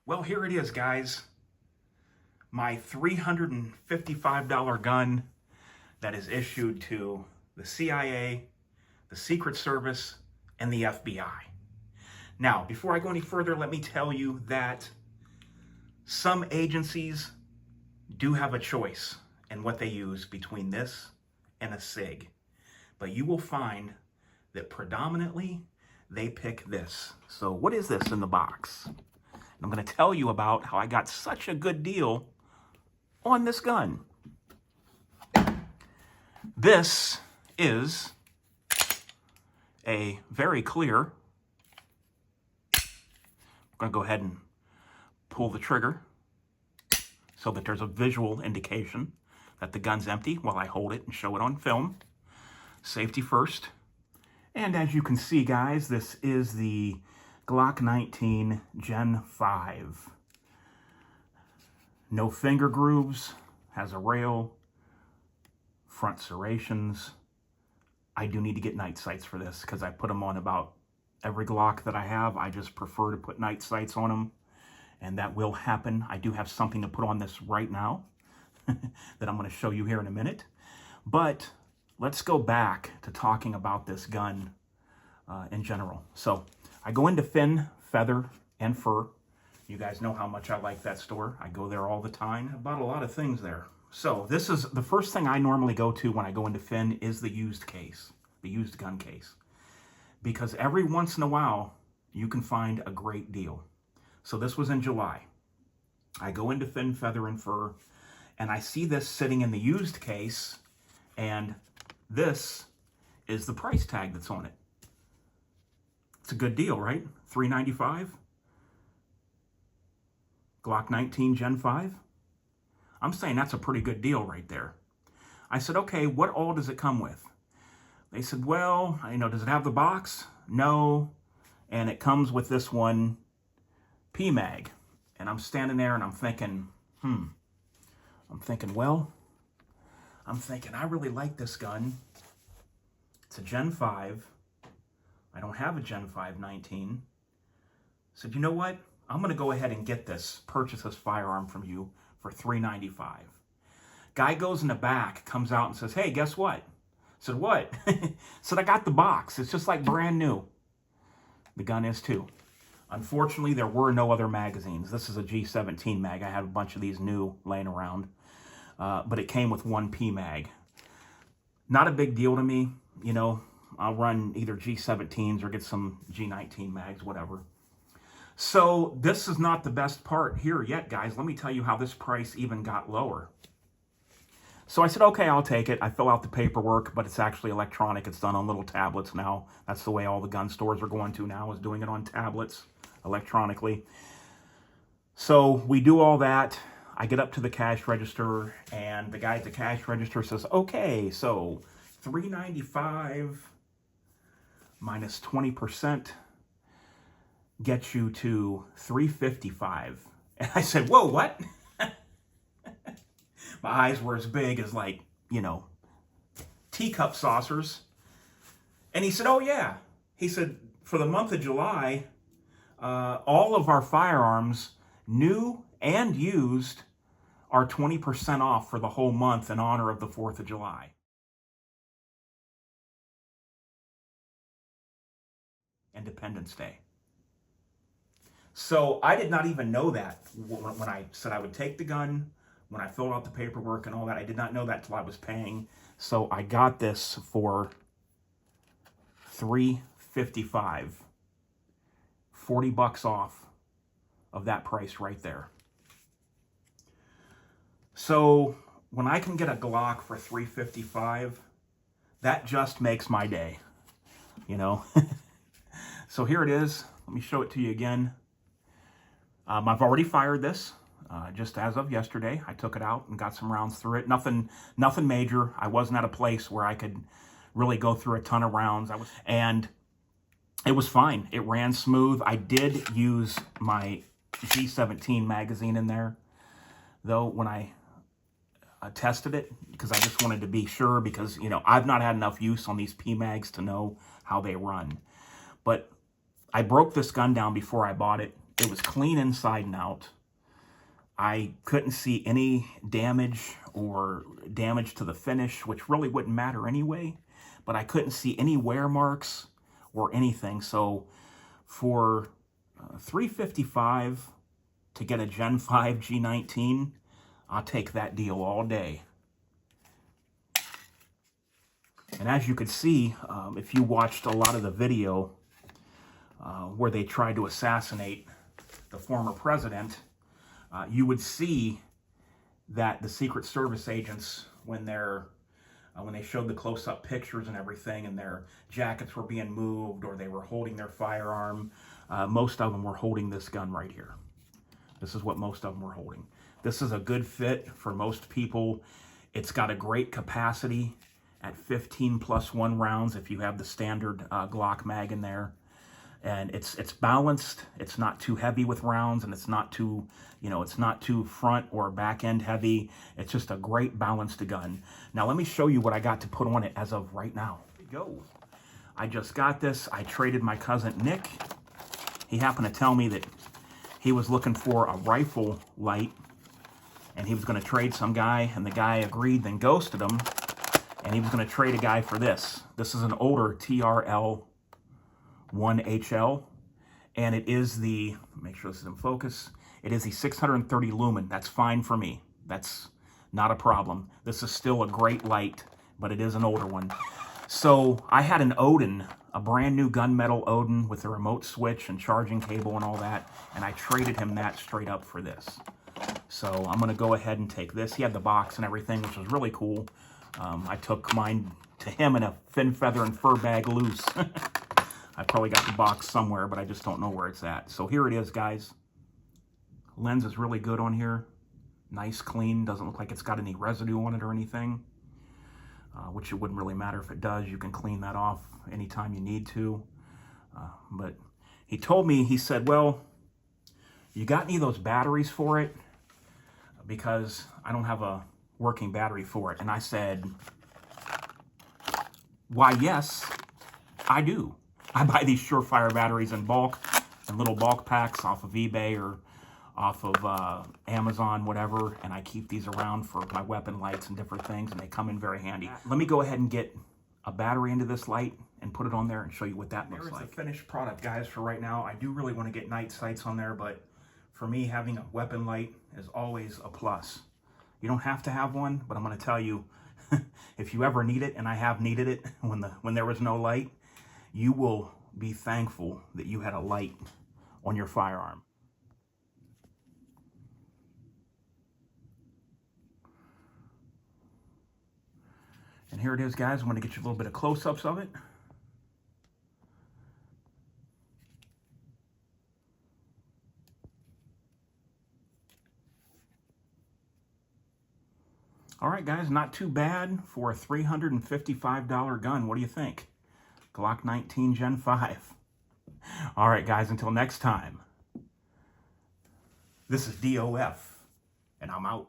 Well, here it is, guys. My $355 gun that is issued to the CIA, the Secret Service, and the FBI. Now, before I go any further, let me tell you that some agencies do have a choice in what they use between this and a SIG. But you will find that predominantly they pick this. So what is this in the box? I'm going to tell you about how I got such a good deal on this gun. This is a very clear. I'm going to go ahead and pull the trigger so that there's a visual indication that the gun's empty while I hold it and show it on film. Safety first. And as you can see, guys, this is the Glock 19 Gen 5. No finger grooves, has a rail, front serrations. I do need to get night sights for this because I put them on about every Glock that I have. I just prefer to put night sights on them, and that will happen. I do have something to put on this right now that I'm going to show you here in a minute. But let's go back to talking about this gun in general. So I go into Fin, Feather, and Fur. You guys know how much I like that store. I go there all the time. I bought a lot of things there. So this is the first thing I normally go to when I go into Fin is the used case, the used gun case. Because every once in a while, you can find a great deal. So this was in July. I go into Fin, Feather, and Fur, and I see this sitting in the used case, and this is the price tag that's on it. It's a good deal, right? $395. Glock 19 Gen 5. I'm saying that's a pretty good deal right there. I said, okay, what all does it come with? They said, well, does it have the box? No. And it comes with this one PMag. And I'm standing there and I'm thinking, I really like this gun. It's a Gen 5. I don't have a Gen 5 19. I said, you know what? I'm going to go ahead and purchase this firearm from you for $395. Guy goes in the back, comes out and says, hey, guess what? I said, what? Said, I got the box. It's just like brand new. The gun is too. Unfortunately, there were no other magazines. This is a G17 mag. I had a bunch of these new laying around. But it came with one PMag. Not a big deal to me. I'll run either G17s or get some G19 mags, whatever. So this is not the best part here yet, guys. Let me tell you how this price even got lower. So I said, okay, I'll take it. I fill out the paperwork, but it's actually electronic. It's done on little tablets now. That's the way all the gun stores are going to now, is doing it on tablets electronically. So we do all that. I get up to the cash register, and the guy at the cash register says, okay, so $395 minus 20% gets you to $355. And I said, whoa, what? My eyes were as big as teacup saucers. And he said, oh yeah. He said, for the month of July, all of our firearms, new and used, are 20% off for the whole month in honor of the 4th of July. Independence Day. So I did not even know that when I said I would take the gun, when I filled out the paperwork and all that. I did not know that till I was paying. So I got this for $355. $40 off of that price right there. So when I can get a Glock for $355, that just makes my day, So here it is. Let me show it to you again. I've already fired this, just as of yesterday. I took it out and got some rounds through it. Nothing major. I wasn't at a place where I could really go through a ton of rounds. And it was fine. It ran smooth. I did use my G17 magazine in there, though, when I tested it, because I just wanted to be sure, because, I've not had enough use on these PMags to know how they run. But I broke this gun down before I bought it. It was clean inside and out. I couldn't see any damage or damage to the finish, which really wouldn't matter anyway, but I couldn't see any wear marks or anything. So for $355 to get a Gen 5 G19, I'll take that deal all day. And as you could see, if you watched a lot of the video where they tried to assassinate the former president, you would see that the Secret Service agents, when they showed the close-up pictures and everything, and their jackets were being moved or they were holding their firearm, most of them were holding this gun right here. This is what most of them were holding. This is a good fit for most people. It's got a great capacity at 15+1 rounds if you have the standard Glock mag in there. And it's balanced. It's not too heavy with rounds, and it's not too, it's not too front or back end heavy. It's just a great balanced gun. Now let me show you what I got to put on it as of right now. Here we go. I just got this. I traded my cousin Nick. He happened to tell me that he was looking for a rifle light, and he was going to trade some guy, and the guy agreed, then ghosted him, and he was going to trade a guy for this. This is an older TRL 1HL, and it is the, make sure this is in focus, it is the 630 lumen. That's fine for me. That's not a problem. This is still a great light, but it is an older one. So I had an Odin, a brand new gunmetal Odin with a remote switch and charging cable and all that, and I traded him that straight up for this. So I'm going to go ahead and take this. He had the box and everything, which was really cool. I took mine to him in a fin, feather, and fur bag loose. I probably got the box somewhere, but I just don't know where it's at. So here it is, guys. Lens is really good on here. Nice, clean. Doesn't look like it's got any residue on it or anything, which it wouldn't really matter if it does. You can clean that off anytime you need to. But he told me, he said, well, you got any of those batteries for it? Because I don't have a working battery for it. And I said, why, yes, I do. I buy these Surefire batteries in bulk, in little bulk packs off of eBay or off of Amazon, whatever, and I keep these around for my weapon lights and different things, and they come in very handy. Let me go ahead and get a battery into this light and put it on there and show you what that looks like. There's the finished product, guys, for right now. I do really want to get night sights on there, but for me, having a weapon light is always a plus. You don't have to have one, but I'm going to tell you, if you ever need it, and I have needed it when there was no light, you will be thankful that you had a light on your firearm. And here it is, guys. I'm going to get you a little bit of close-ups of it. All right, guys, not too bad for a $355 gun. What do you think? Glock 19 Gen 5. All right, guys, until next time, this is DOF, and I'm out.